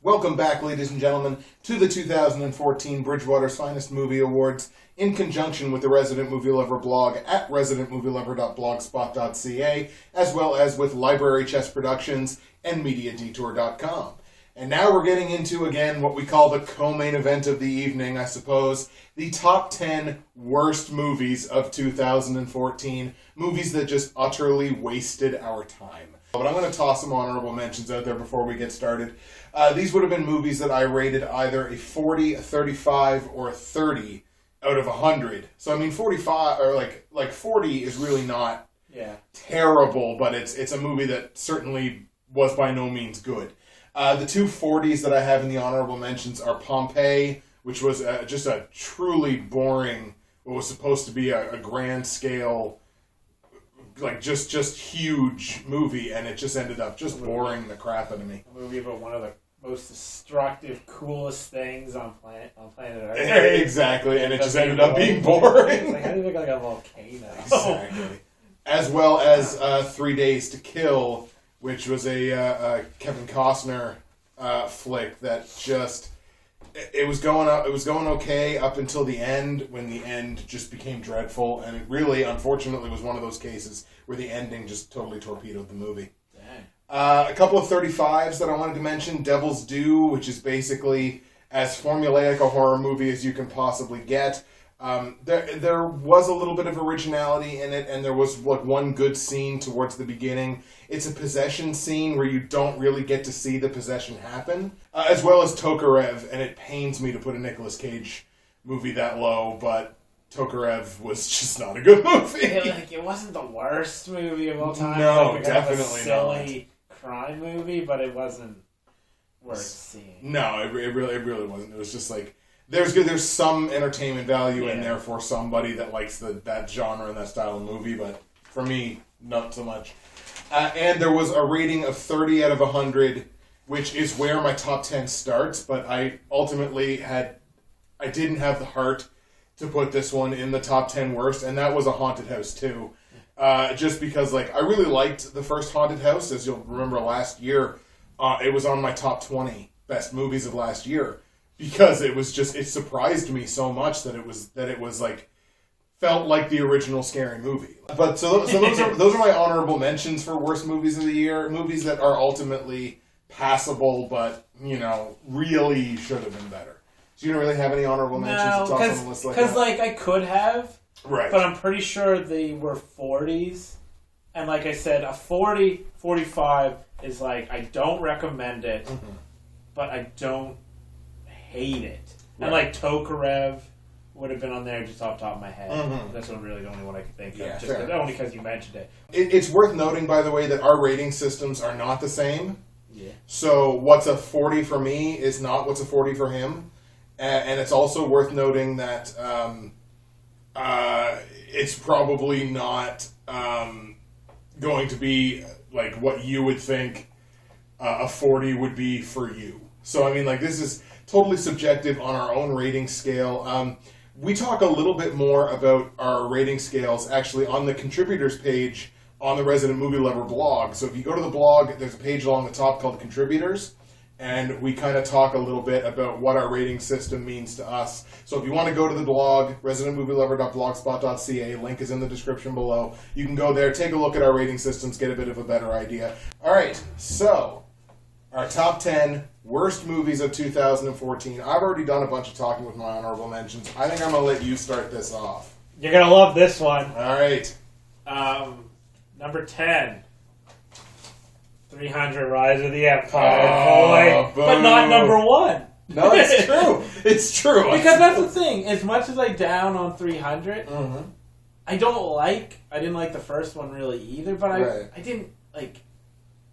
Welcome back, ladies and gentlemen, to the 2014 Bridgewater's Finest Movie Awards in conjunction with the Resident Movie Lover blog at residentmovielover.blogspot.ca, as well as with Library Chess Productions and MediaDetour.com. And now we're getting into, again, what we call the co-main event of the evening, I suppose, the top 10 worst movies of 2014, movies that just utterly wasted our time. But I'm going to toss some honorable mentions out there before we get started. These would have been movies that I rated either a 40, a 35, or a 30 out of 100. So I mean, 45 or like 40 is really not terrible, but it's a movie that certainly was by no means good. The two 40s that I have in the honorable mentions are Pompeii, which was just a truly boring, what was supposed to be a grand scale, like just huge movie, and it just ended up just boring the crap out of me. A movie about one of the most destructive, coolest things on planet Earth. Exactly, and it just ended up being boring. It's like, how do you look like a volcano? Exactly. As well as 3 Days to Kill, which was a Kevin Costner flick that just it was going okay up until the end, when the end just became dreadful, and it really, unfortunately, was one of those cases where the ending just totally torpedoed the movie. Dang. A couple of 35s that I wanted to mention. Devil's Due, which is basically as formulaic a horror movie as you can possibly get. There was a little bit of originality in it, and there was like one good scene towards the beginning. It's a possession scene where you don't really get to see the possession happen, as well as Tokarev, and it pains me to put a Nicolas Cage movie that low, but Tokarev was just not a good movie. It wasn't the worst movie of all time. No, like definitely silly crime movie, but it wasn't worth seeing. No, it really wasn't. It was just like, there's some entertainment value in there for somebody that likes that genre and that style of movie, but for me, not so much. And there was a rating of 30 out of 100, which is where my top 10 starts, but I ultimately I didn't have the heart to put this one in the top 10 worst, and that was A Haunted House 2. Just because, I really liked the first Haunted House. As you'll remember last year, it was on my top 20 best movies of last year, because it surprised me so much that it was felt like the original Scary Movie. But so those are my honorable mentions for worst movies of the year, movies that are ultimately passable, but really should have been better. So you don't really have any honorable mentions to toss on the list like that? Because I could have, right? But I'm pretty sure they were 40s, and like I said, a 40, 45 is I don't recommend it, but I don't hate it. Right. And Tokarev would have been on there just off the top of my head. That's really the only one I could think of. Only because you mentioned it. It's worth noting, by the way, that our rating systems are not the same. Yeah. So what's a 40 for me is not what's a 40 for him. And it's also worth noting that it's probably not going to be what you would think a 40 would be for you. So, I mean, this is totally subjective on our own rating scale. We talk a little bit more about our rating scales actually on the contributors page on the Resident Movie Lover blog. So if you go to the blog, there's a page along the top called Contributors, and we kind of talk a little bit about what our rating system means to us. So if you want to go to the blog, residentmovielover.blogspot.ca, link is in the description below. You can go there, take a look at our rating systems, get a bit of a better idea. All right, so our top 10 worst movies of 2014. I've already done a bunch of talking with my honorable mentions. I think I'm going to let you start this off. You're going to love this one. All right. Number 10. 300 Rise of the Empire. Boy. But not number 1. No, it's true. It's true. Because that's the thing. As much as I down on 300, I I didn't like the first one really either, but I didn't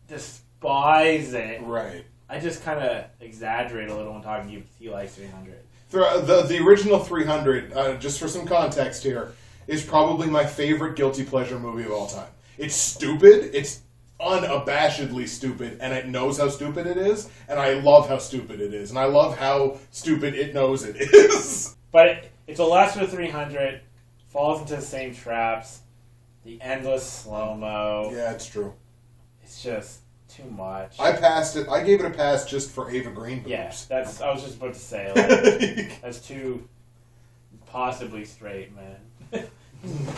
despise it. Right. I just kind of exaggerate a little when talking to you because he likes 300. The original 300, just for some context here, is probably my favorite guilty pleasure movie of all time. It's stupid. It's unabashedly stupid, and it knows how stupid it is, and I love how stupid it is, and I love how stupid it knows it is. But it's a lesser 300, falls into the same traps, the endless slow-mo. Yeah, it's true. It's just too much. I passed it. I gave it a pass just for Ava Green boobs. Yeah, I was just about to say, like, that's too possibly straight, man.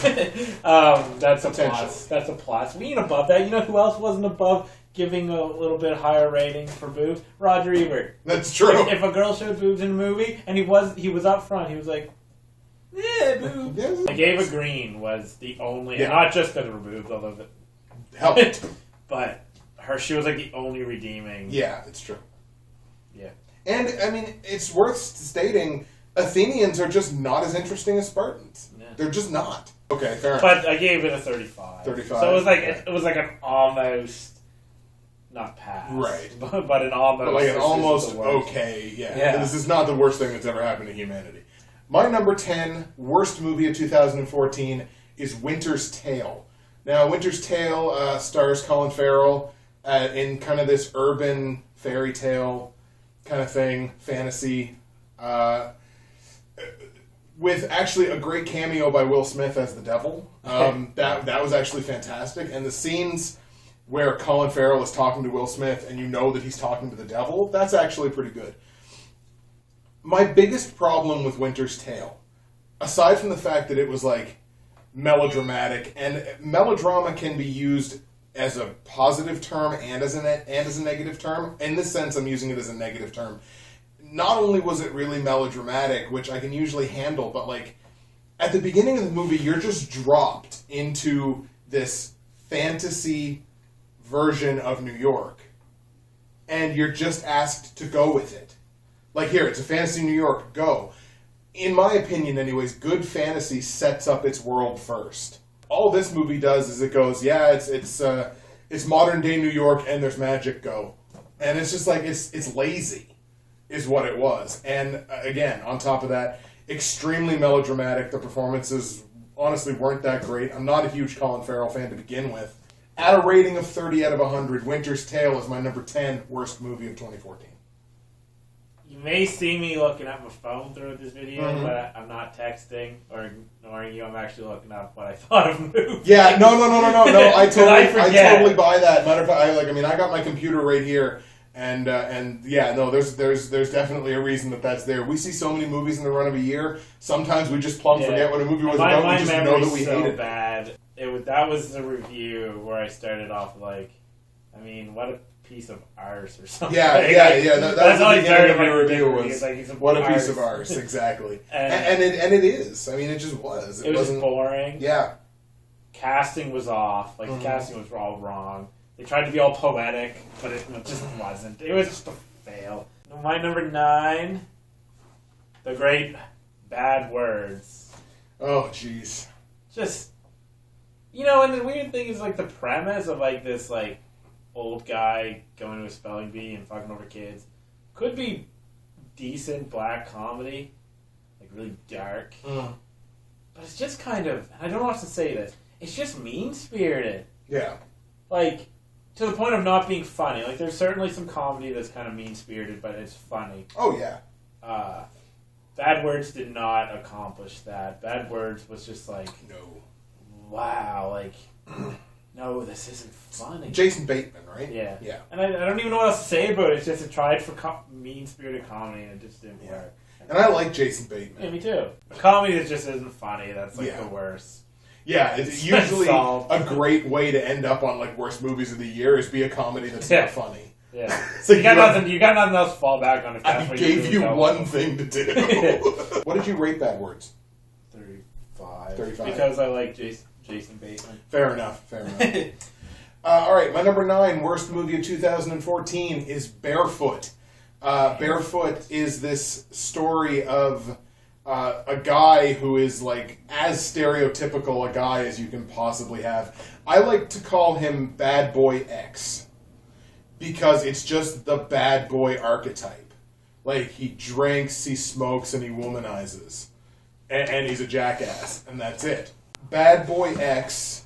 That's a plus. That's a plus. We ain't above that. You know who else wasn't above giving a little bit higher rating for boobs? Roger Ebert. That's true. If a girl showed boobs in a movie and he was up front, he was like, yeah, boobs. Yes. Like Ava Green was the only, not just because of her boobs, although that helped, but she was like the only redeeming. Yeah, it's true. Yeah, and I mean, it's worth stating, Athenians are just not as interesting as Spartans. Yeah. They're just not. Okay, fair enough. But I gave it a 35. 35. So it was like an almost. Not pass, right? But an almost, but like an almost okay, yeah. This is not the worst thing that's ever happened to humanity. My number 10 worst movie of 2014 is Winter's Tale. Now, Winter's Tale stars Colin Farrell in kind of this urban fairy tale kind of thing, fantasy, with actually a great cameo by Will Smith as the devil. That was actually fantastic, and the scenes where Colin Farrell is talking to Will Smith and you know that he's talking to the devil, that's actually pretty good. My biggest problem with Winter's Tale, aside from the fact that it was like melodramatic, and melodrama can be used as a positive term and as a negative term. In this sense, I'm using it as a negative term. Not only was it really melodramatic, which I can usually handle, but like at the beginning of the movie, you're just dropped into this fantasy version of New York, and you're just asked to go with it. Like, here, it's a fantasy New York, go. In my opinion, anyways, good fantasy sets up its world first. All this movie does is it goes, yeah, it's modern day New York, and there's magic, go. And it's just like, it's lazy, is what it was. And again, on top of that, extremely melodramatic. The performances honestly weren't that great. I'm not a huge Colin Farrell fan to begin with. At a rating of 30 out of 100, Winter's Tale is my number 10 worst movie of 2014. You may see me looking at my phone through this video, but I'm not texting or ignoring you. I'm actually looking up what I thought of movies. Yeah, no. I totally buy that. Matter of fact, I got my computer right here, and yeah, no, there's definitely a reason that's there. We see so many movies in the run of a year. Sometimes we just plumb forget what a movie was about. We just know that we hate it. Bad. That was the review where I started off like, I mean, what a piece of arse or something. Yeah. That's how I started my review was like, what a piece of arse, exactly. and it is. I mean, it just was. It was boring. Yeah. Casting was off. Like, the casting was all wrong. They tried to be all poetic, but it just wasn't. It was just a fail. My number 9, The Great Bad Words. Oh, jeez. Just... You know, and the weird thing is, like, the premise of, like, this, like, old guy going to a spelling bee and fucking over kids could be decent black comedy. Like, really dark. But it's just kind of... I don't know how to say this. It's just mean-spirited. Yeah. Like, to the point of not being funny. Like, there's certainly some comedy that's kind of mean-spirited, but it's funny. Oh, yeah. Bad Words did not accomplish that. Bad Words was just like... No. Wow, like, no, this isn't funny. Jason Bateman, right? Yeah. Yeah. And I don't even know what else to say about it. It's just it tried for mean-spirited comedy and it just didn't work. And I like Jason Bateman. Yeah, me too. A comedy that just isn't funny, that's like the worst. Yeah, it's usually a great way to end up on like worst movies of the year is be a comedy that's not funny. Yeah. So you got nothing else to fall back on if that's I what gave you one thing to do. What did you rate Bad Words? 35. Because I like Jason Bateman. Fair enough. All right, my number 9 worst movie of 2014 is Barefoot. Barefoot is this story of a guy who is like as stereotypical a guy as you can possibly have. I like to call him Bad Boy X because it's just the bad boy archetype. Like, he drinks, he smokes, and he womanizes. And he's a jackass, and that's it. Bad Boy X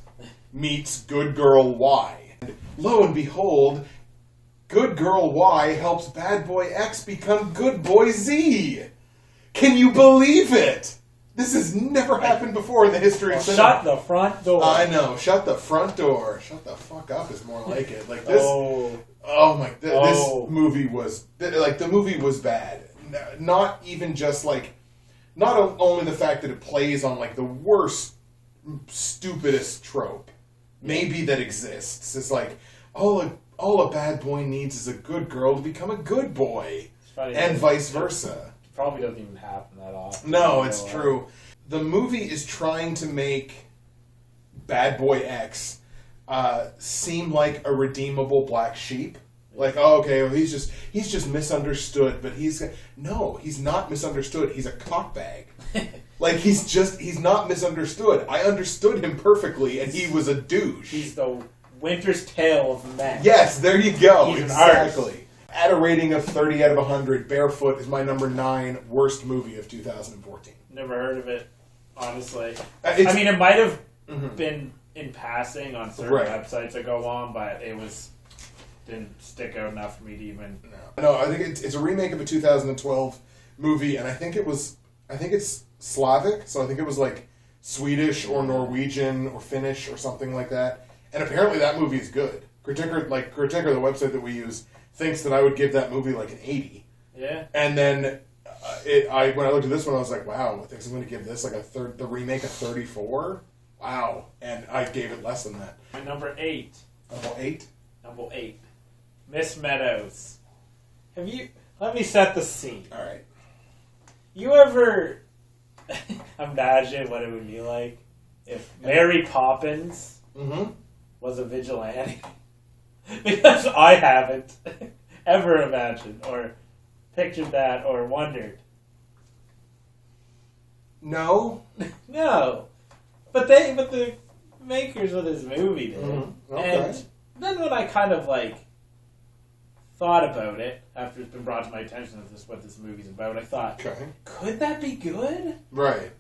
meets Good Girl Y. And lo and behold, Good Girl Y helps Bad Boy X become Good Boy Z. Can you believe it? This has never happened before in the history of cinema. Shut the front door. I know. Shut the front door. Shut the fuck up is more like it. Like this. This movie was the movie was bad. Not even just like, not only the fact that it plays on like the worst, stupidest trope maybe that exists. It's like all a bad boy needs is a good girl to become a good boy, and vice versa. Probably doesn't even happen that often. No, it's true. The movie is trying to make Bad Boy X seem like a redeemable black sheep. Like, oh, okay, well, he's just misunderstood, but he's not misunderstood. He's a cockbag. Like, he's not misunderstood. I understood him perfectly, and he was a douche. He's the Winter's Tale of men. Yes, there you go. He's exactly. At a rating of 30 out of 100, Barefoot is my number 9 worst movie of 2014. Never heard of it, honestly. I mean, it might have been in passing on certain websites I go on, but it didn't stick out enough for me to even... No, I think it's a remake of a 2012 movie, and I think it's Slavic, so I think it was like Swedish or Norwegian or Finnish or something like that. And apparently that movie is good. Criticker, the website that we use, thinks that I would give that movie like an 80. Yeah. And then when I looked at this one, I was like, wow, I think I'm going to give this like the remake a 34. Wow. And I gave it less than that. My number 8. Number 8? Number 8. Miss Meadows. Let me set the scene. All right. You ever imagine what it would be like if Mary Poppins was a vigilante? Because I haven't ever imagined or pictured that or wondered. No? No. But the makers of this movie did. Okay. And then when I kind of thought about it, after it's been brought to my attention that this is what this movie's about, I thought, could that be good? Right.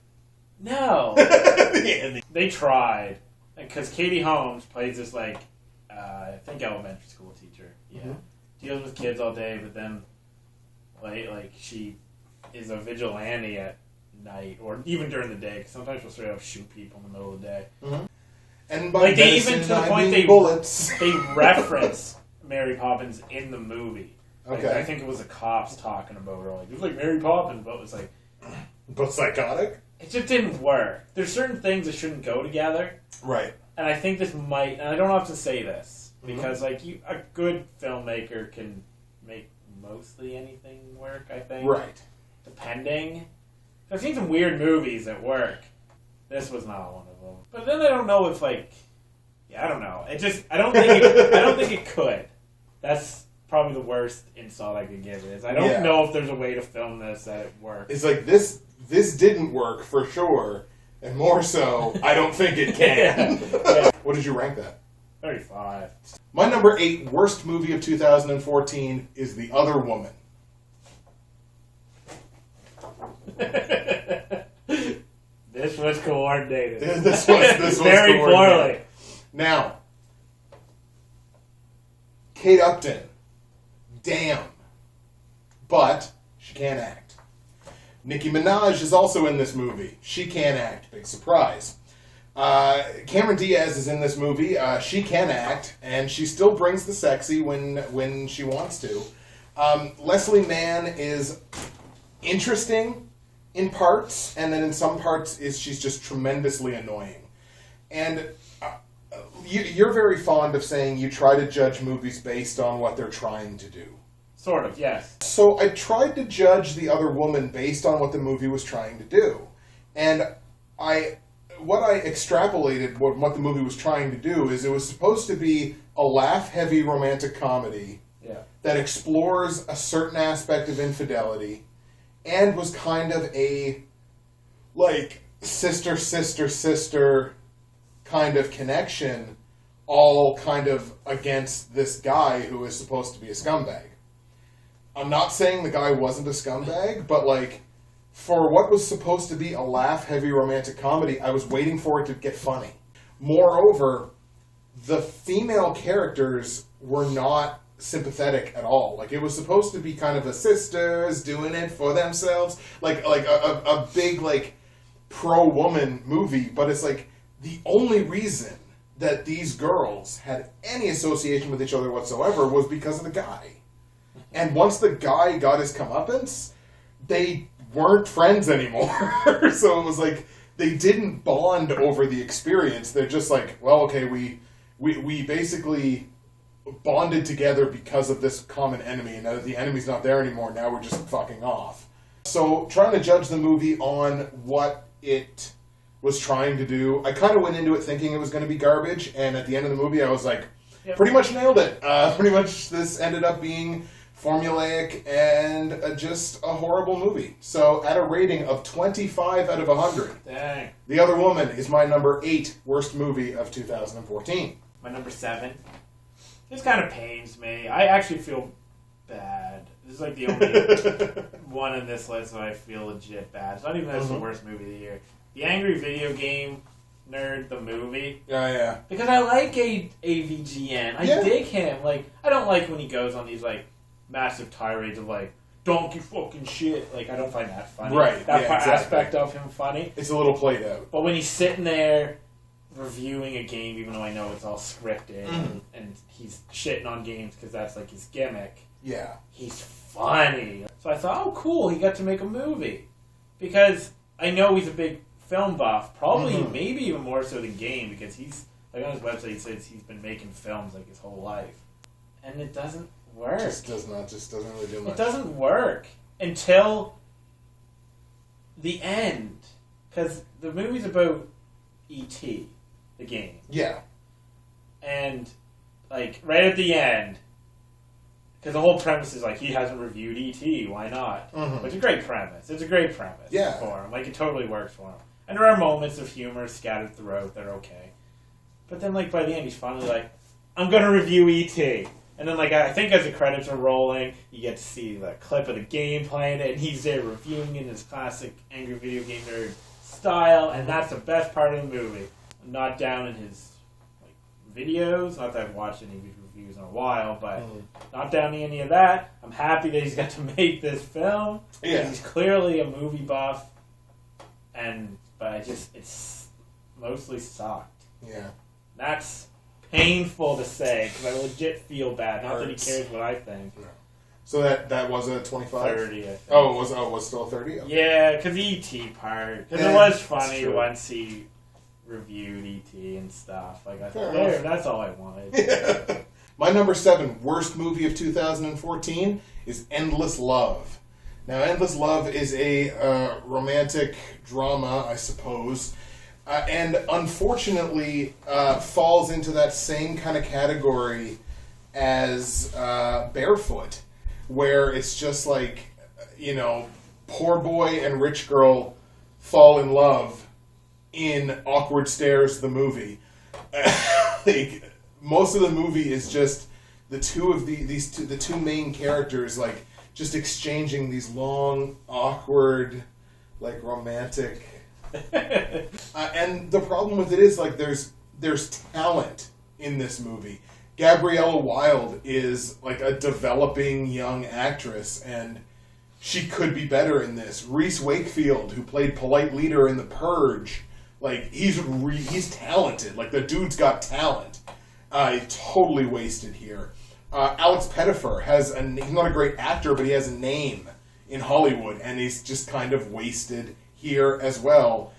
No. They tried. Because Katie Holmes plays this, I think elementary school teacher. Yeah. Deals with kids all day, but then, she is a vigilante at night, or even during the day, because sometimes she'll straight up shoot people in the middle of the day. And by they even, to the point, they reference Mary Poppins in the movie. I think it was the cops talking about her. It was like Mary Poppins, but it was like... But psychotic? It just didn't work. There's certain things that shouldn't go together. Right. And I think this might... And I don't have to say this. Because, a good filmmaker can make mostly anything work, I think. Right. Depending. I've seen some weird movies that work. This was not one of them. But then I don't know if, I don't know. I don't think it could. That's probably the worst insult I could give it. Is I don't know if there's a way to film this that it works. It's like, this didn't work for sure, and more so, I don't think it can. Yeah. What did you rank that? 35. My number 8 worst movie of 2014 is The Other Woman. This was coordinated. This was very poorly. Now, Kate Upton, damn, but she can't act. Nicki Minaj is also in this movie. She can't act. Big surprise. Cameron Diaz is in this movie. She can act, and she still brings the sexy when she wants to. Leslie Mann is interesting in parts, and then in some parts she's just tremendously annoying. And you're very fond of saying you try to judge movies based on what they're trying to do. Sort of, yes. So I tried to judge The Other Woman based on what the movie was trying to do. And what I extrapolated what the movie was trying to do is it was supposed to be a laugh-heavy romantic comedy that explores a certain aspect of infidelity and was kind of a like, sister kind of connection, all kind of against this guy who is supposed to be a scumbag. I'm not saying the guy wasn't a scumbag, but, like, for what was supposed to be a laugh-heavy romantic comedy, I was waiting for it to get funny. Moreover, the female characters were not sympathetic at all. Like, it was supposed to be kind of a sisters doing it for themselves, like a big, like, pro-woman movie, but it's like the only reason that these girls had any association with each other whatsoever was because of the guy. And once the guy got his comeuppance, they weren't friends anymore. So it was like they didn't bond over the experience. They're just like, well, okay, we basically bonded together because of this common enemy, and now that the enemy's not there anymore, now we're just fucking off. So trying to judge the movie on what it was trying to do, I kind of went into it thinking it was going to be garbage, and at the end of the movie I was like, pretty much nailed it. Pretty much this ended up being formulaic and just a horrible movie. So at a rating of 25 out of 100, dang, The Other Woman is my number 8 worst movie of 2014. My number 7. This kind of pains me. I actually feel bad. This is like the only one in this list that I feel legit bad. It's not even that it's the worst movie of the year. The Angry Video Game Nerd, the movie. Yeah. Because I like AVGN. I dig him. Like, I don't like when he goes on these, like, massive tirades of, like, donkey fucking shit. Like, I don't find that funny. Right. That exactly. aspect of him funny. It's a little played out. But when he's sitting there reviewing a game, even though I know it's all scripted, and he's shitting on games because that's, like, his gimmick. Yeah. He's funny. So I thought, oh, cool, he got to make a movie. Because I know he's a big film buff, probably maybe even more so than game, because he's, like, on his website he says he's been making films, like, his whole life. And it doesn't work. Just doesn't really do much. It doesn't work until the end. Because the movie's about E.T., the game. Yeah. And, like, right at the end, because the whole premise is, like, he hasn't reviewed E.T., why not? It's a great premise. It's a great premise for him. Like, it totally works for him. And there are moments of humor scattered throughout that are okay. But then, like, by the end, he's finally like, I'm going to review E.T. And then, like, I think as the credits are rolling, you get to see the clip of the game playing it, and he's there reviewing in his classic Angry Video Game Nerd style, and that's the best part of the movie. I'm not down in his, like, videos. Not that I've watched any of his reviews in a while, but not down in any of that. I'm happy that he's got to make this film. Yeah. He's clearly a movie buff, but it's mostly sucked. Yeah. That's painful to say, because I legit feel bad. Not that he cares what I think. No. So that was a 25? 30, I think. Oh, it was still a 30? Okay. Yeah, because the E.T. part. Because it was funny once he reviewed E.T. and stuff. Like, I thought, that's all I wanted. Yeah. My number 7 worst movie of 2014 is Endless Love. Now, Endless Love is a romantic drama, I suppose, and unfortunately falls into that same kind of category as Barefoot, where it's just like, you know, poor boy and rich girl fall in love in Awkward Stares, the movie. Like, most of the movie is just the two main characters, like, just exchanging these long, awkward, like, romantic. And the problem with it is, like, there's talent in this movie. Gabriella Wilde is, like, a developing young actress, and she could be better in this. Reese Wakefield, who played Polite Leader in The Purge, like, he's talented. Like, the dude's got talent. Totally wasted here. Alex Pettyfer he's not a great actor, but he has a name in Hollywood, and he's just kind of wasted here as well.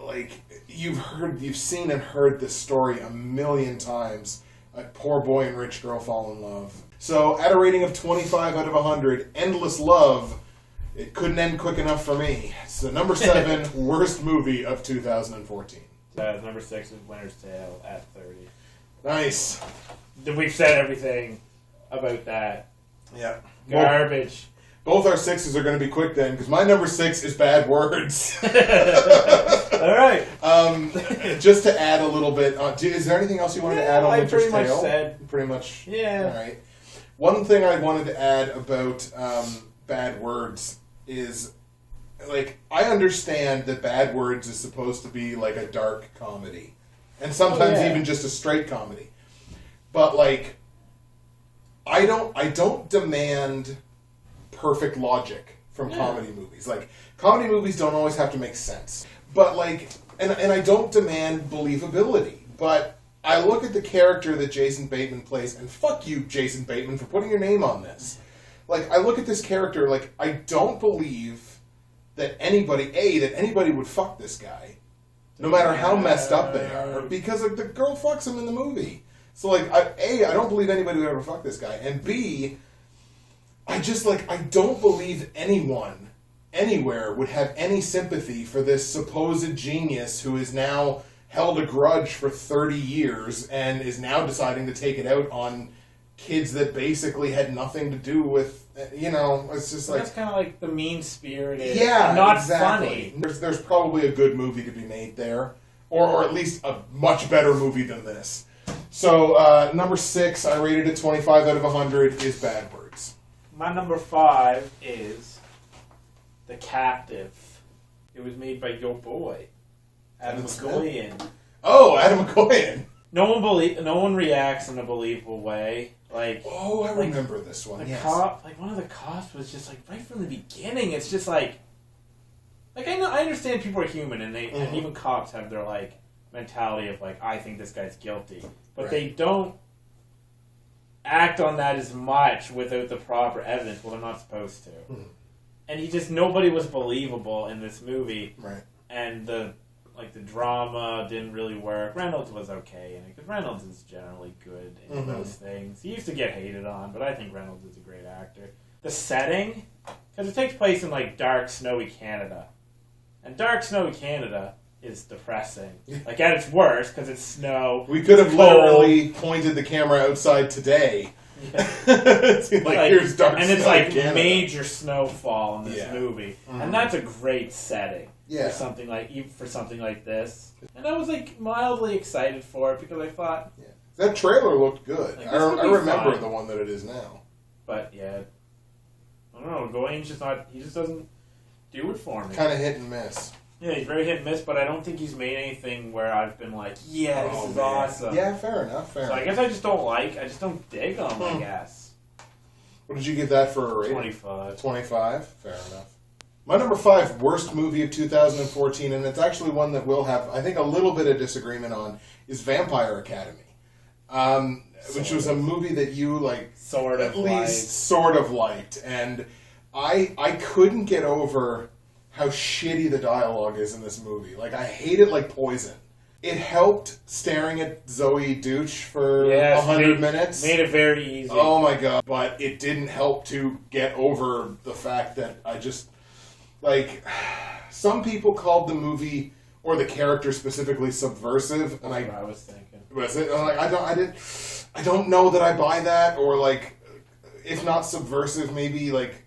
Like, you've seen and heard this story a million times. A poor boy and rich girl fall in love. So, at a rating of 25 out of 100, Endless Love, it couldn't end quick enough for me. It's the number 7 worst movie of 2014. Number 6 is Winter's Tale at 30. Nice. We've said everything about that. Yeah. Garbage. Both our 6s are going to be quick then, because my number 6 is Bad Words. All right. Just to add a little bit, is there anything else you wanted to add on Winter's Tale? I pretty much said. Pretty much. Yeah. All right. One thing I wanted to add about Bad Words is, like, I understand that Bad Words is supposed to be like a dark comedy, and sometimes even just a straight comedy. But like, I don't demand perfect logic from comedy movies. Like, comedy movies don't always have to make sense. But like, and I don't demand believability. But I look at the character that Jason Bateman plays, and fuck you, Jason Bateman, for putting your name on this. Like, I look at this character, like, I don't believe that anybody would fuck this guy, no matter how messed up they are, because like, the girl fucks him in the movie. So like, I don't believe anybody would ever fuck this guy, and B, I don't believe anyone anywhere would have any sympathy for this supposed genius who is now held a grudge for 30 years and is now deciding to take it out on kids that basically had nothing to do with, it's just like... That's kind of like the mean-spirited, yeah, not exactly. funny. There's probably a good movie to be made there, or at least a much better movie than this. So, number 6, I rated it 25 out of 100, is Bad Words. My number 5 is The Captive. It was made by your boy, Adam McGoyan. Oh, Adam McGoyan. No one reacts in a believable way. Like, I remember this one. The cop, one of the cops was just like right from the beginning. It's just like I understand people are human, and and even cops have their like mentality of like, I think this guy's guilty, but they don't act on that as much without the proper evidence. Well, they're not supposed to. And nobody was believable in this movie, right? And the drama didn't really work. Reynolds was okay in it, because Reynolds is generally good in those things. He used to get hated on, but I think Reynolds is a great actor. The setting, because it takes place in like dark, snowy Canada, and dark, snowy Canada is depressing. Like at its worst, because it's snow. We could have literally pointed the camera outside today. Yeah. It's here's dark, and it's like Canada. Major snowfall in this movie, and that's a great setting. Yeah. For something like this, and I was like mildly excited for it because I thought that trailer looked good. Like, I remember fine. The one that it is now. But yeah, I don't know. Going's just not. He just doesn't do it for me. Kind of hit and miss. Yeah, he's very hit and miss, but I don't think he's made anything where I've been like, this is awesome. Yeah, fair enough. I guess I just don't dig him. I guess. What did you give that for a rating? 25. 25. Fair enough. My number 5 worst movie of 2014, and it's actually one that we'll have, I think, a little bit of disagreement on, is Vampire Academy, which was a movie that you sort of liked, and I couldn't get over how shitty the dialogue is in this movie. Like, I hate it like poison. It helped staring at Zoe Deutsch for 100 minutes. Made it very easy. Oh my god! But it didn't help to get over the fact that I just. Like, some people called the movie, or the character specifically, subversive, and That's what I was thinking. Was it? Like, I don't know that I buy that, or like, if not subversive, maybe like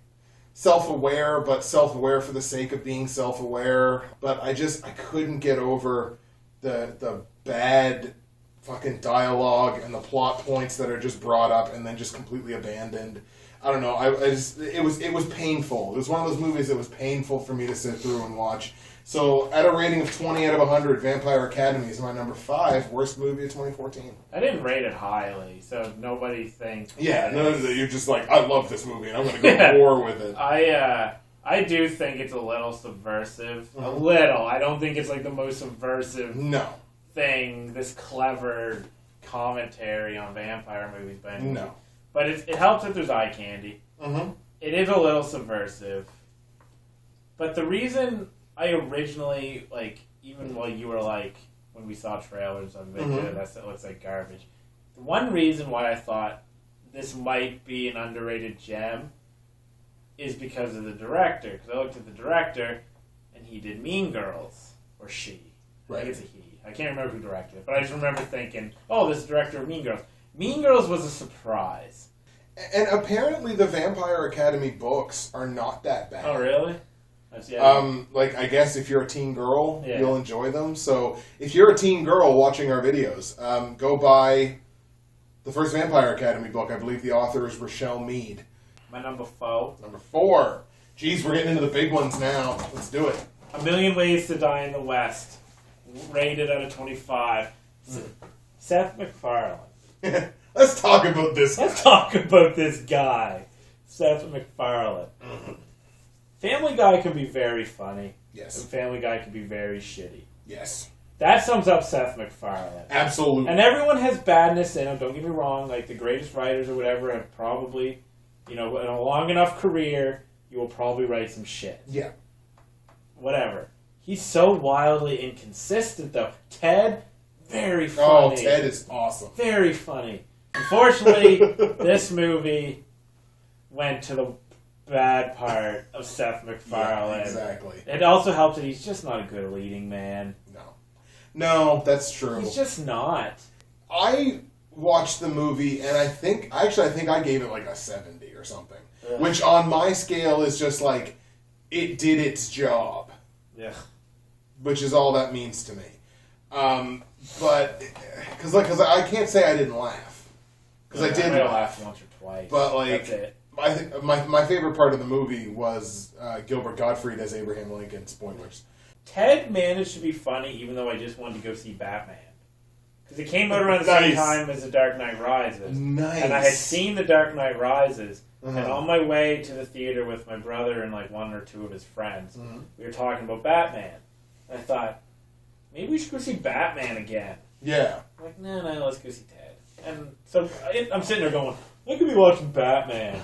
self-aware, but self-aware for the sake of being self-aware. But I couldn't get over the bad fucking dialogue and the plot points that are just brought up and then just completely abandoned. I don't know. It was painful. It was one of those movies that was painful for me to sit through and watch. So, at a rating of 20 out of 100, Vampire Academy is my number 5 worst movie of 2014. I didn't rate it highly, so nobody thinks. Yeah, no, you're just like, I love this movie, and I'm going to go to war with it. I do think it's a little subversive. A little. I don't think it's like the most subversive thing. This clever commentary on vampire movies, but no. But it helps that there's eye candy. Mm-hmm. It is a little subversive. But the reason I originally, even while you were when we saw trailers on video, that looks like garbage. The one reason why I thought this might be an underrated gem is because of the director. Because I looked at the director, and he did Mean Girls. Or she. Right. I think it's a he. I can't remember who directed it. But I just remember thinking, this is the director of Mean Girls. Mean Girls was a surprise. And apparently the Vampire Academy books are not that bad. Oh, really? Like, I guess if you're a teen girl, you'll enjoy them. So, if you're a teen girl watching our videos, go buy the first Vampire Academy book. I believe the author is Rochelle Mead. My number 4. Number 4. Geez, we're getting into the big ones now. Let's do it. A Million Ways to Die in the West. Rated out of 25. Seth MacFarlane. Let's talk about this guy. Let's talk about this guy. Seth MacFarlane. Family Guy can be very funny. Yes. And Family Guy can be very shitty. Yes. That sums up Seth MacFarlane. Absolutely. And everyone has badness in them, don't get me wrong. Like, the greatest writers or whatever have probably, in a long enough career, you will probably write some shit. Yeah. Whatever. He's so wildly inconsistent, though. Ted, very funny. Oh, Ted is awesome. Very funny. Unfortunately, this movie went to the bad part of Seth MacFarlane. Yeah, exactly. It also helps that he's just not a good leading man. No, that's true. He's just not. I watched the movie, and I think I gave it like a 70 or something. Ugh. Which on my scale is just like, it did its job. Yeah. Which is all that means to me. But, because I can't say I didn't laugh. Because I did laugh once or twice. But, like, that's it. I think my favorite part of the movie was Gilbert Gottfried as Abraham Lincoln. Spoilers. Ted managed to be funny, even though I just wanted to go see Batman. Because it came out around the same time as The Dark Knight Rises. Nice. And I had seen The Dark Knight Rises, and on my way to the theater with my brother and like one or two of his friends, we were talking about Batman. And I thought, maybe we should go see Batman again. Yeah. I'm like, no, let's go see Ted. And so I'm sitting there going, I could be watching Batman.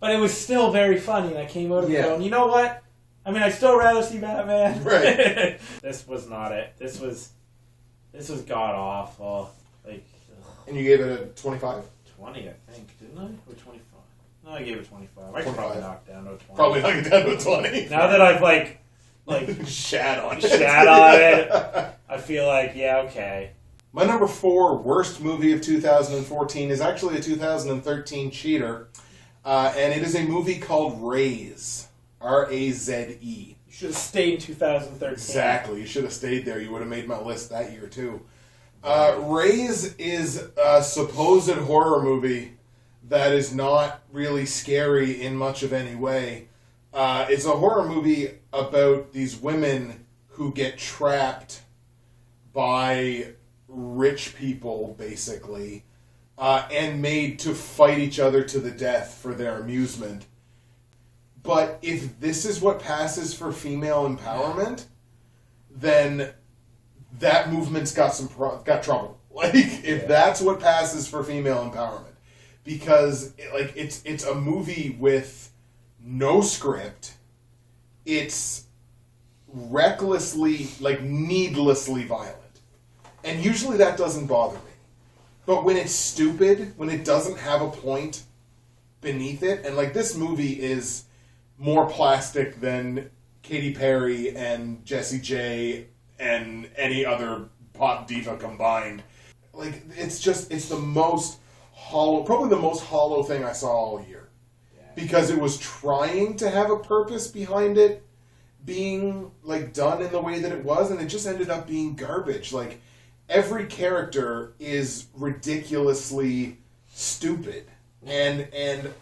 But it was still very funny, and I came out of it going, you know what? I mean, I'd still rather see Batman. Right. This was not it. This was god-awful. Like, and you gave it a 25? 20, I think, didn't I? Or 25? No, I gave it 25. I could probably knock it down to a 20. Probably knock it down to a 20. Now that I've, like shat on it, I feel like, yeah, okay. My number 4 worst movie of 2014 is actually a 2013 cheater. And it is a movie called Raze. Raze. You should have stayed in 2013. Exactly. You should have stayed there. You would have made my list that year, too. Raze is a supposed horror movie that is not really scary in much of any way. It's a horror movie about these women who get trapped by rich people, basically, and made to fight each other to the death for their amusement. But if this is what passes for female empowerment, then that movement's got got trouble. Like, if that's what passes for female empowerment, because it's a movie with no script. It's recklessly, needlessly violent, and usually that doesn't bother me. But when it's stupid, when it doesn't have a point beneath it, and this movie is more plastic than Katy Perry and Jessie J and any other pop diva combined. It's the most hollow, probably the most hollow thing I saw all year. Yeah. Because it was trying to have a purpose behind it being, done in the way that it was, and it just ended up being garbage. Every character is ridiculously stupid. And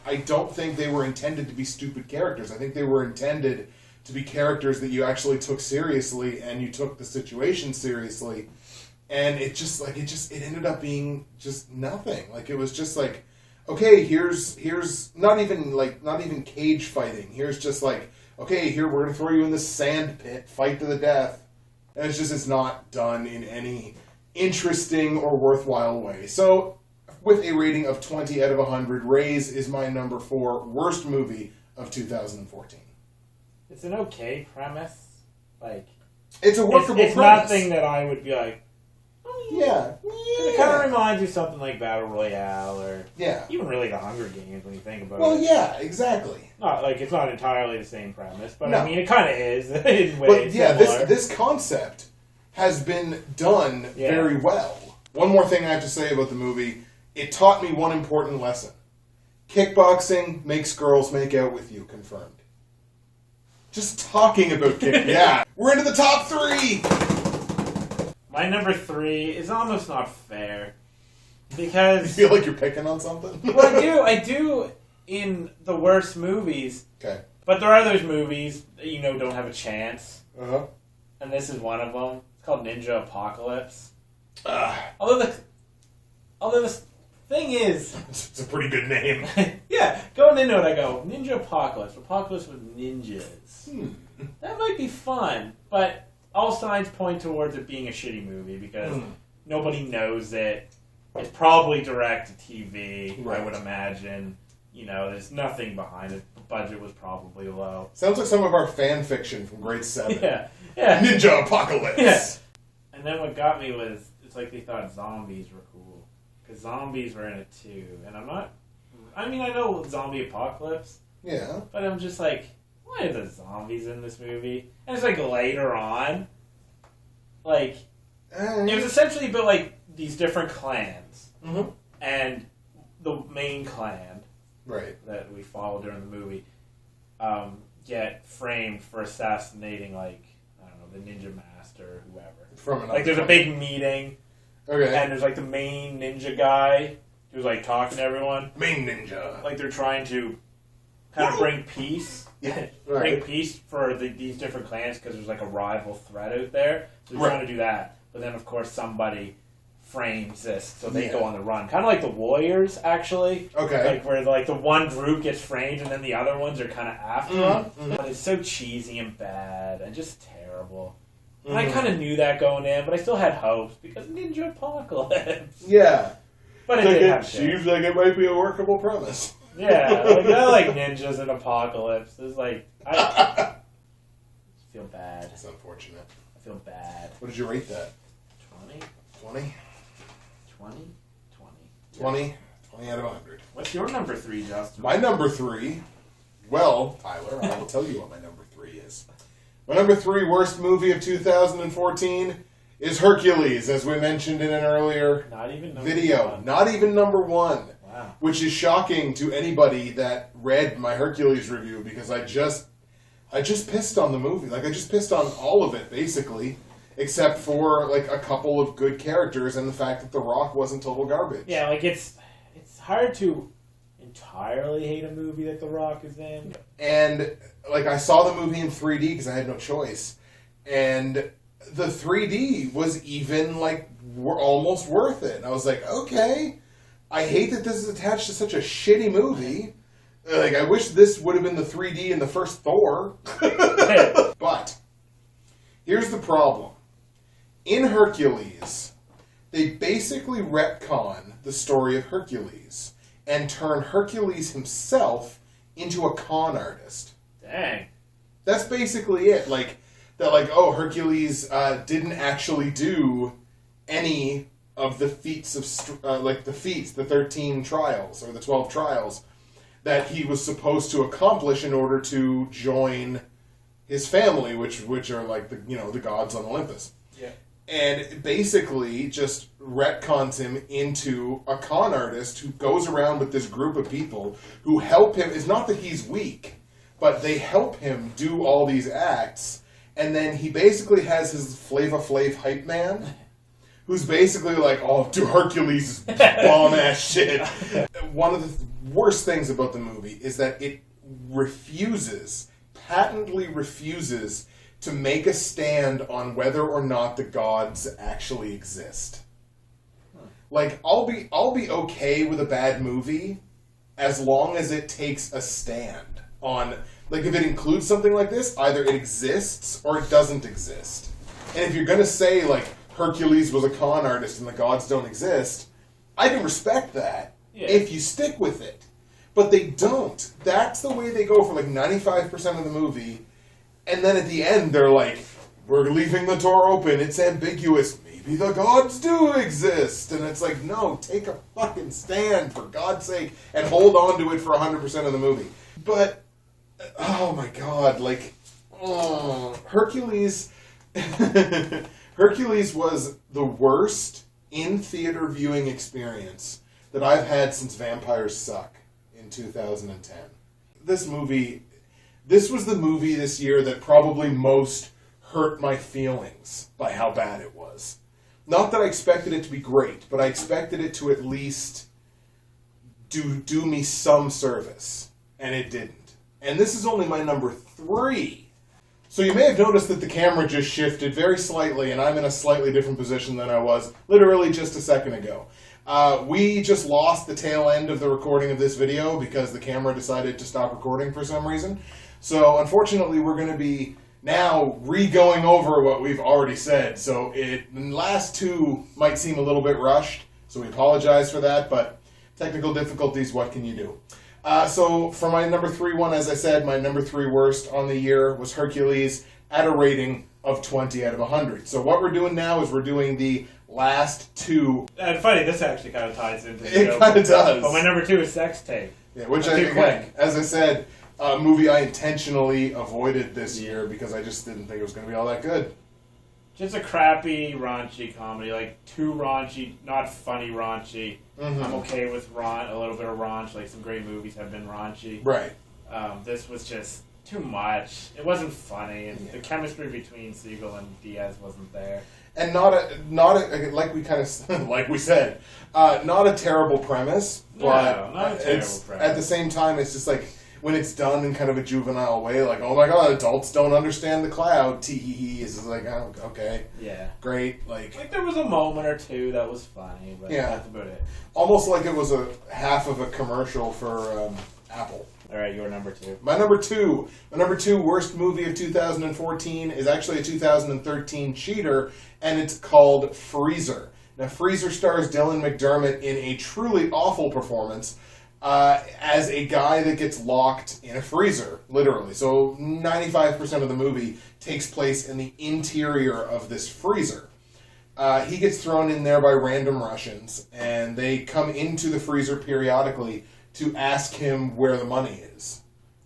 I don't think they were intended to be stupid characters. I think they were intended to be characters that you actually took seriously, and you took the situation seriously. And it ended up being just nothing. It was just okay, here's not even cage fighting. Here's just okay, here, we're gonna throw you in the sand pit, fight to the death. And it's not done in any interesting or worthwhile way. So, with a rating of 20 out of 100, Raze is my number 4 worst movie of 2014. It's an okay premise. It's a workable it's premise. It's nothing that I would be yeah. It kind of reminds you of something like Battle Royale, or even really The Hunger Games when you think about it. Well, yeah, exactly. Not it's not entirely the same premise, but no. I mean, it kind of is in ways. But yeah, this concept has been done very well. One more thing I have to say about the movie. It taught me one important lesson. Kickboxing makes girls make out with you, confirmed. Just talking about yeah. We're into the top 3! My number 3 is almost not fair. Because... You feel like you're picking on something? Well, I do in the worst movies. Okay. But there are those movies that you know don't have a chance. Uh-huh. And this is one of them. It's called Ninja Apocalypse. Ah. Although the thing is... It's a pretty good name. Yeah, going into it I go, Ninja Apocalypse. Apocalypse with ninjas. That might be fun, but all signs point towards it being a shitty movie because nobody knows it. It's probably direct to TV, right. I would imagine. You know, there's nothing behind it. The budget was probably low. Sounds like some of our fan fiction from grade 7. Yeah. Ninja Apocalypse. Yeah. And then what got me was, it's like they thought zombies were cool. Because zombies were in it too. And I know zombie apocalypse. Yeah. But I'm just like, why are the zombies in this movie? And it's like later on, like, it was essentially about like these different clans. Mm-hmm. And the main clan that we follow during the movie get framed for assassinating, like, I don't know, the ninja master or whoever. Like, there's a big meeting. Okay. And there's like the main ninja guy who's like talking to everyone. Main ninja. Like they're trying to kind of bring peace. Yeah. Bring peace for these different clans because there's like a rival threat out there. So they're trying to do that. But then of course somebody frames this so they go on the run. Kind of like the Warriors actually. Okay. Like where like the one group gets framed and then the other ones are kind of after them. But it's so cheesy and bad and just terrible. And I kind of knew that going in, but I still had hopes because Ninja Apocalypse. Yeah. But it seems like it might be a workable premise. Yeah, like, I like ninjas in Apocalypse. It's like, I feel bad. It's unfortunate. I feel bad. What did you rate that? 20? 20? 20? 20? 20 out of 100. What's your number 3, Justin? My number 3, well, Tyler, I will tell you what my number 3 is. My number 3 worst movie of 2014 is Hercules, as we mentioned in an earlier video. 1. Not even number 1. Wow. Which is shocking to anybody that read my Hercules review because I just pissed on the movie. Like, I just pissed on all of it, basically, except for, like, a couple of good characters and the fact that The Rock wasn't total garbage. Yeah, like, it's hard to entirely hate a movie that The Rock is in. And, like, I saw the movie in 3D because I had no choice. And the 3D was even, like, almost worth it. And I was like, okay, I hate that this is attached to such a shitty movie. Like, I wish this would have been the 3D in the first Thor. But, here's the problem. In Hercules, they basically retcon the story of Hercules and turn Hercules himself into a con artist. Dang. That's basically it. Like, that, like, oh, Hercules didn't actually do any of the feats of, the 13 trials, or the 12 trials, that he was supposed to accomplish in order to join his family, which are, like, the gods on Olympus. Yeah. And basically just retcons him into a con artist who goes around with this group of people who help him. It's not that he's weak, but they help him do all these acts. And then he basically has his Flava Flav hype man, who's basically like, oh, do Hercules bomb-ass shit. One of the worst things about the movie is that it patently refuses to make a stand on whether or not the gods actually exist. Like, I'll be okay with a bad movie as long as it takes a stand on, like, if it includes something like this, either it exists or it doesn't exist. And if you're gonna say, like, Hercules was a con artist and the gods don't exist, I can respect that if you stick with it. But they don't. That's the way they go for, like, 95% of the movie. And then at the end, they're like, we're leaving the door open. It's ambiguous. Maybe the gods do exist. And it's like, no, take a fucking stand, for God's sake, and hold on to it for 100% of the movie. But, oh my God, like, Hercules... Hercules was the worst in-theater viewing experience that I've had since Vampires Suck in in 2010. This was the movie this year that probably most hurt my feelings by how bad it was. Not that I expected it to be great, but I expected it to at least do me some service. And it didn't. And this is only my number 3. So you may have noticed that the camera just shifted very slightly, and I'm in a slightly different position than I was literally just a second ago. We just lost the tail end of the recording of this video because the camera decided to stop recording for some reason. So unfortunately, we're going to be now re-going over what we've already said. So the last 2 might seem a little bit rushed, so we apologize for that, but technical difficulties, what can you do? So for my number 3 one, as I said, my number 3 worst on the year was Hercules at a rating of 20 out of 100. So what we're doing now is we're doing the last 2. And funny, this actually kind of ties into the It kind of does. But my number 2 is Sex Tape. Yeah, which as I said, a movie I intentionally avoided this year because I just didn't think it was going to be all that good. Just a crappy, raunchy comedy, like too raunchy, not funny raunchy. Mm-hmm. I'm okay with a little bit of raunch, like some great movies have been raunchy. Right. This was just too much. It wasn't funny, and the chemistry between Siegel and Diaz wasn't there. And not a like we kind of like we said, not a terrible premise, but not a terrible premise. At the same time, it's just like when it's done in kind of a juvenile way, like, oh my god, adults don't understand the cloud, tee-hee-hee, it's just like, oh, okay, yeah, great, like there was a moment or 2. That was funny, but that's about it. Almost like it was a half of a commercial for Apple. Alright, your number 2. My number 2 worst movie of 2014 is actually a 2013 cheater, and it's called Freezer. Now, Freezer stars Dylan McDermott in a truly awful performance, as a guy that gets locked in a freezer, literally. So 95% of the movie takes place in the interior of this freezer. He gets thrown in there by random Russians, and they come into the freezer periodically to ask him where the money is.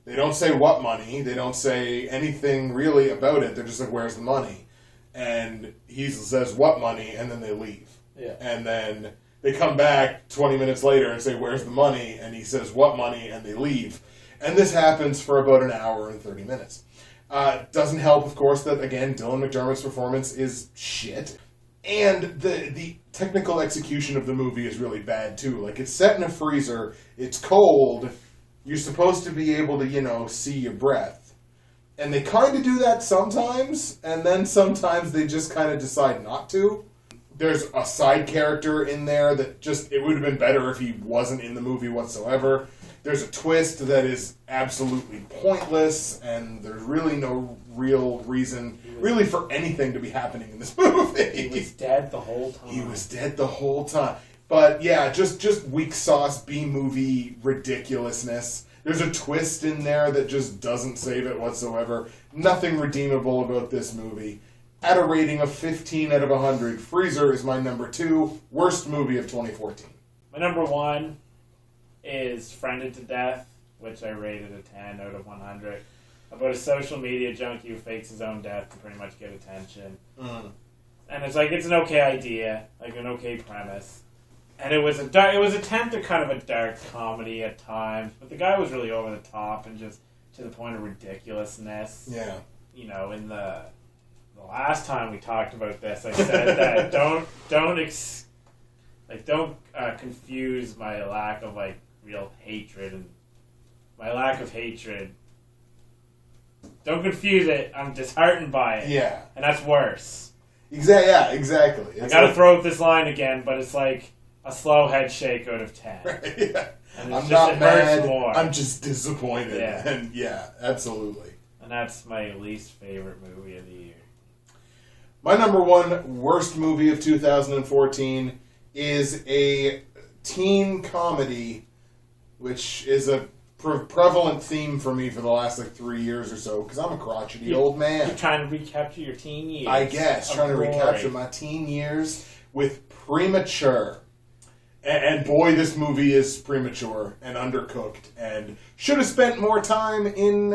They don't say what money, they don't say anything really about it, they're just like, where's the money? And he says, what money? And then they leave. Yeah. And then they come back 20 minutes later and say, where's the money? And he says, what money? And they leave. And this happens for about an hour and 30 minutes. Doesn't help, of course, that, again, Dylan McDermott's performance is shit. And the technical execution of the movie is really bad, too. Like, it's set in a freezer, it's cold, you're supposed to be able to, see your breath. And they kind of do that sometimes, and then sometimes they just kind of decide not to. There's a side character in there that it would have been better if he wasn't in the movie whatsoever. There's a twist that is absolutely pointless, and there's really no real reason, really, for anything to be happening in this movie. He was dead the whole time. He was dead the whole time. But yeah, just weak sauce B-movie ridiculousness. There's a twist in there that just doesn't save it whatsoever. Nothing redeemable about this movie. At a rating of 15 out of 100, Freezer is my number 2 worst movie of 2014. My number 1 is Friended to Death, which I rated a 10 out of 100. About a social media junkie who fakes his own death to pretty much get attention. Mm. And it's like, it's an okay idea, like an okay premise. And it was attempt at kind of a dark comedy at times, but the guy was really over the top and just to the point of ridiculousness. Yeah. In the last time we talked about this, I said that don't confuse my lack of real hatred and my lack of hatred. Don't confuse it. I'm disheartened by it. Yeah, and that's worse. Exactly. I gotta throw out this line again, but it's like a slow head shake out of 10. Right, yeah. And I'm not mad. More. I'm just disappointed. Yeah. And yeah, absolutely. And that's my least favorite movie of the year. My number 1 worst movie of 2014 is a teen comedy, which is a prevalent theme for me for the last 3 years or so, because I'm a crotchety old man. You're trying to recapture your teen years. I guess, trying to recapture my teen years with Premature. And boy, this movie is premature and undercooked, and should have spent more time in,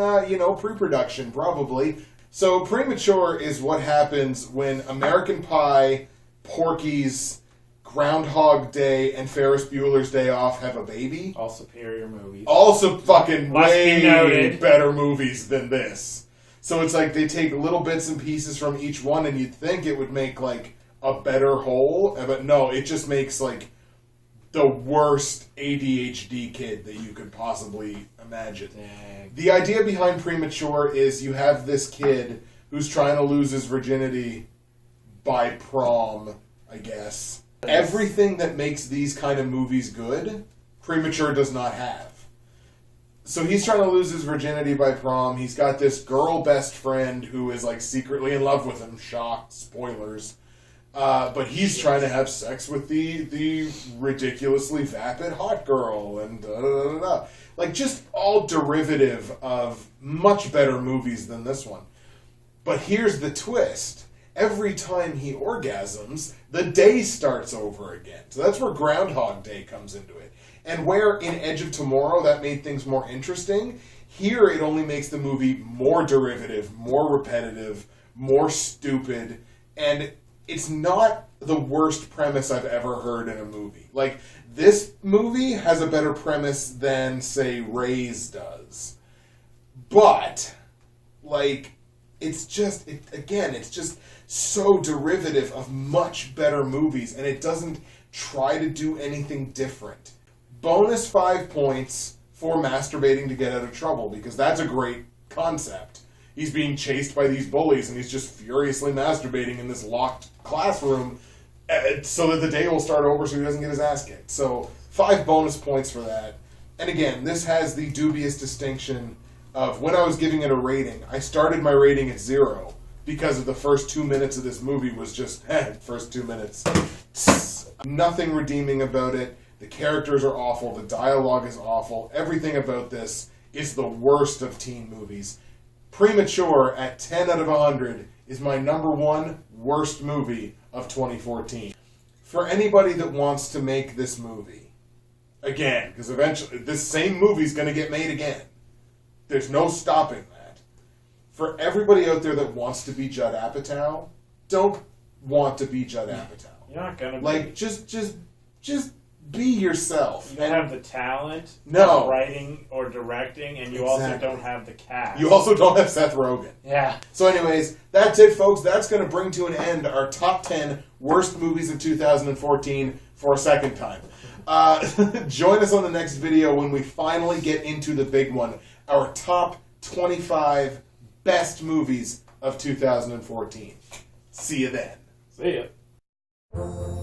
pre-production, probably. So Premature is what happens when American Pie, Porky's, Groundhog Day and Ferris Bueller's Day Off have a baby. All superior movies. Also fucking Must be way noted. better movies than this. So it's like they take little bits and pieces from each one, and you'd think it would make like a better whole, but no, it just makes like the worst ADHD kid that you could possibly imagine. Dang. The idea behind Premature is you have this kid who's trying to lose his virginity by prom, I guess. Everything that makes these kind of movies good, Premature does not have. So he's trying to lose his virginity by prom. He's got this girl best friend who is like secretly in love with him. Shock, spoilers. But he's trying to have sex with the ridiculously vapid hot girl and da-da-da-da-da. Like just all derivative of much better movies than this one. But here's the twist. Every time he orgasms, the day starts over again. So that's where Groundhog Day comes into it. And where in Edge of Tomorrow that made things more interesting, here it only makes the movie more derivative, more repetitive, more stupid, and it's not the worst premise I've ever heard in a movie. Like, this movie has a better premise than, say, Raze does. But, like, it's just so derivative of much better movies, and it doesn't try to do anything different. Bonus 5 points for masturbating to get out of trouble, because that's a great concept. He's being chased by these bullies, and he's just furiously masturbating in this locked classroom so that the day will start over so he doesn't get his ass kicked. So 5 bonus points for that. And again, this has the dubious distinction of when I was giving it a rating, I started my rating at 0 because of the first 2 minutes of this movie was just, first 2 minutes. Nothing redeeming about it. The characters are awful. The dialogue is awful. Everything about this is the worst of teen movies. Premature at 10 out of 100 is my number 1 worst movie of 2014. For anybody that wants to make this movie, again, because eventually this same movie's going to get made again. There's no stopping that. For everybody out there that wants to be Judd Apatow, don't want to be Judd Apatow. You're not gonna like be. just be yourself. You don't have the talent, No, writing or directing, and you also don't have the cast. You also don't have Seth Rogen. Yeah. So anyways, that's it, folks. That's going to bring to an end our top 10 worst movies of 2014 for a second time. Join us on the next video when we finally get into the big one, our top 25 best movies of 2014. See you then. See ya.